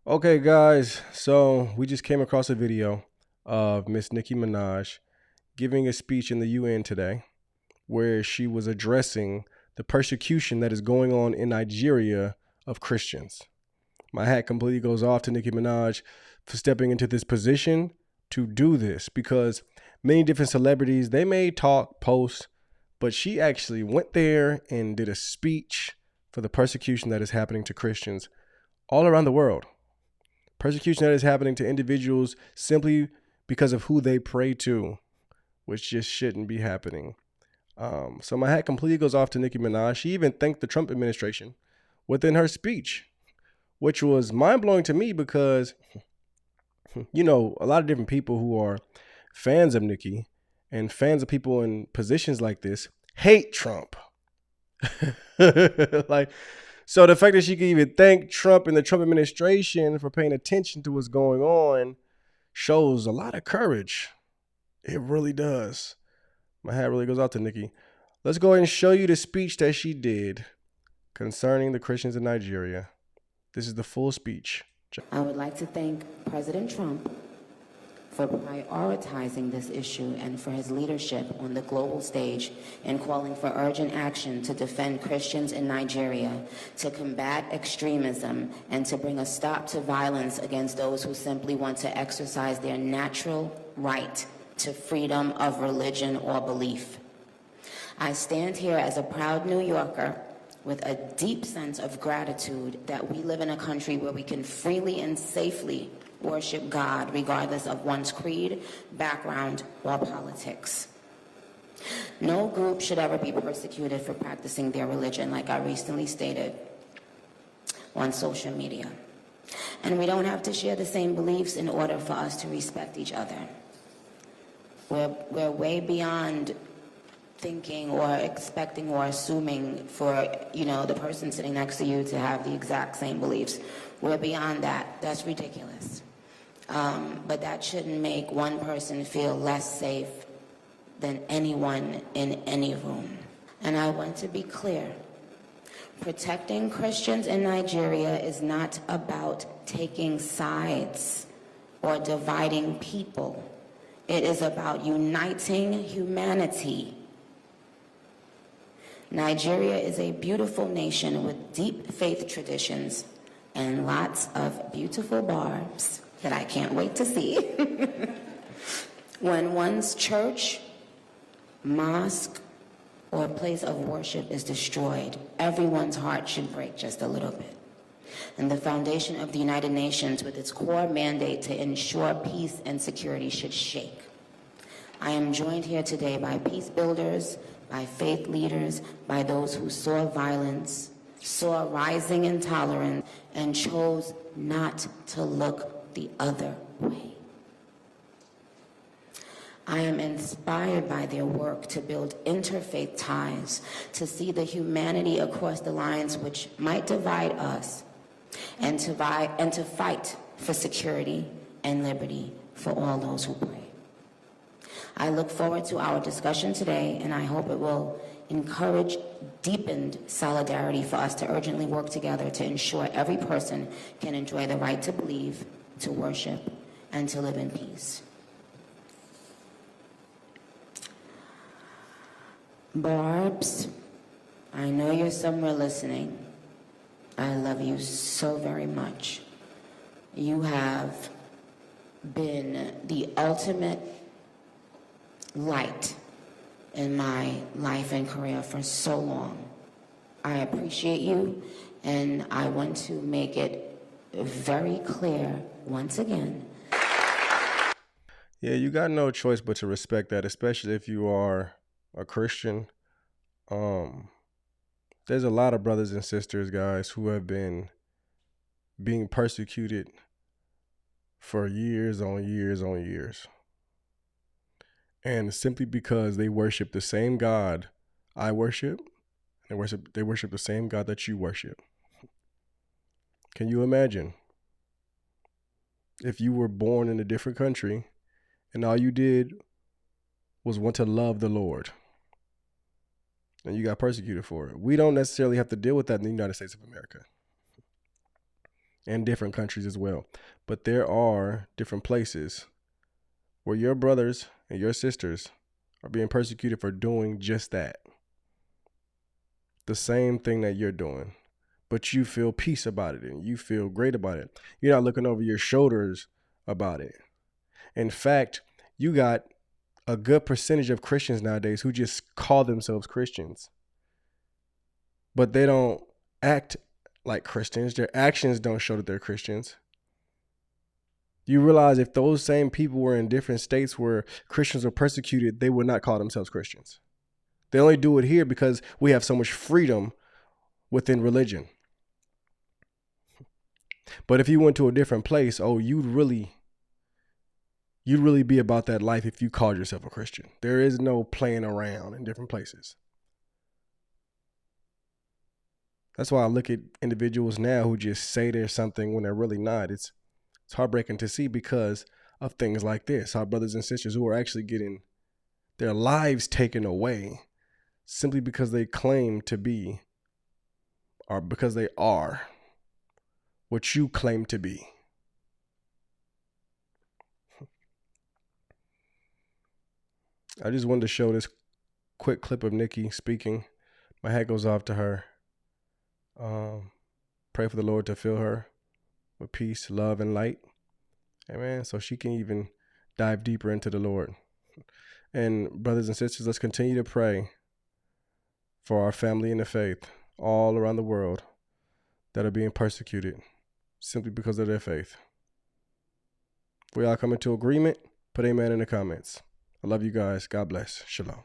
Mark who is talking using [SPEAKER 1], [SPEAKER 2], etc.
[SPEAKER 1] Okay, guys, so we just came across a video of Miss Nicki Minaj giving a speech in the UN today where she was addressing the persecution that is going on in Nigeria of Christians. My hat completely goes off to Nicki Minaj for stepping into this position to do this because many different celebrities, they may talk, post, but she actually went there and did a speech for the persecution that is happening to Christians all around the world. Persecution that is happening to individuals simply because of who they pray to, which just shouldn't be happening. So my hat completely goes off to Nicki Minaj. She even thanked the Trump administration within her speech, which was mind blowing to me because, a lot of different people who are fans of Nicki and fans of people in positions like this hate Trump. like, so the fact that she could even thank Trump and the Trump administration for paying attention to what's going on shows a lot of courage. It really does. My hat really goes out to Nicki. Let's go ahead and show you the speech that she did concerning the Christians in Nigeria. This is the full speech.
[SPEAKER 2] I would like to thank President Trump for prioritizing this issue and for his leadership on the global stage in calling for urgent action to defend Christians in Nigeria, to combat extremism, and to bring a stop to violence against those who simply want to exercise their natural right to freedom of religion or belief. I stand here as a proud New Yorker with a deep sense of gratitude that we live in a country where we can freely and safely worship God regardless of one's creed, background, or politics. No group should ever be persecuted for practicing their religion, like I recently stated on social media. And we don't have to share the same beliefs in order for us to respect each other. We're way beyond thinking or expecting or assuming for, the person sitting next to you to have the exact same beliefs. We're beyond that. That's ridiculous. But that shouldn't make one person feel less safe than anyone in any room. And I want to be clear. Protecting Christians in Nigeria is not about taking sides or dividing people. It is about uniting humanity. Nigeria is a beautiful nation with deep faith traditions and lots of beautiful barbs that I can't wait to see. When one's church, mosque, or place of worship is destroyed, everyone's heart should break just a little bit. And the foundation of the United Nations, with its core mandate to ensure peace and security, should shake. I am joined here today by peace builders, by faith leaders, by those who saw violence, saw rising intolerance, and chose not to look the other way. I am inspired by their work to build interfaith ties, to see the humanity across the lines which might divide us, and to fight for security and liberty for all those who pray. I look forward to our discussion today, and I hope it will encourage deepened solidarity for us to urgently work together to ensure every person can enjoy the right to believe, to worship, and to live in peace. Barbs, I know you're somewhere listening. I love you so very much. You have been the ultimate light in my life and career for so long. I appreciate you, and I want to make it very clear once again.
[SPEAKER 1] Yeah, you got no choice but to respect that, especially if you are a Christian. There's a lot of brothers and sisters, guys, who have been being persecuted for years on years on years. And simply because they worship the same God I worship, they worship the same God that you worship. Can you imagine if you were born in a different country and all you did was want to love the Lord and you got persecuted for it? We don't necessarily have to deal with that in the United States of America. and different countries as well. But there are different places where your brothers and your sisters are being persecuted for doing just that. The same thing that you're doing. But you feel peace about it and you feel great about it. You're not looking over your shoulders about it. In fact, you got a good percentage of Christians nowadays who just call themselves Christians, but they don't act like Christians. Their actions don't show that they're Christians. You realize if those same people were in different states where Christians were persecuted, they would not call themselves Christians. They only do it here because we have so much freedom within religion. But if you went to a different place, oh, you'd really be about that life if you called yourself a Christian. There is no playing around in different places. That's why I look at individuals now who just say they're something when they're really not. It's heartbreaking to see because of things like this. Our brothers and sisters who are actually getting their lives taken away simply because they claim to be, or because they are what you claim to be. I just wanted to show this quick clip of Nicki speaking. My hat goes off to her. Pray for the Lord to fill her with peace, love, and light. Amen. So she can even dive deeper into the Lord. And brothers and sisters, let's continue to pray for our family in the faith all around the world that are being persecuted simply because of their faith. If we all come into agreement, put amen in the comments. I love you guys. God bless. Shalom.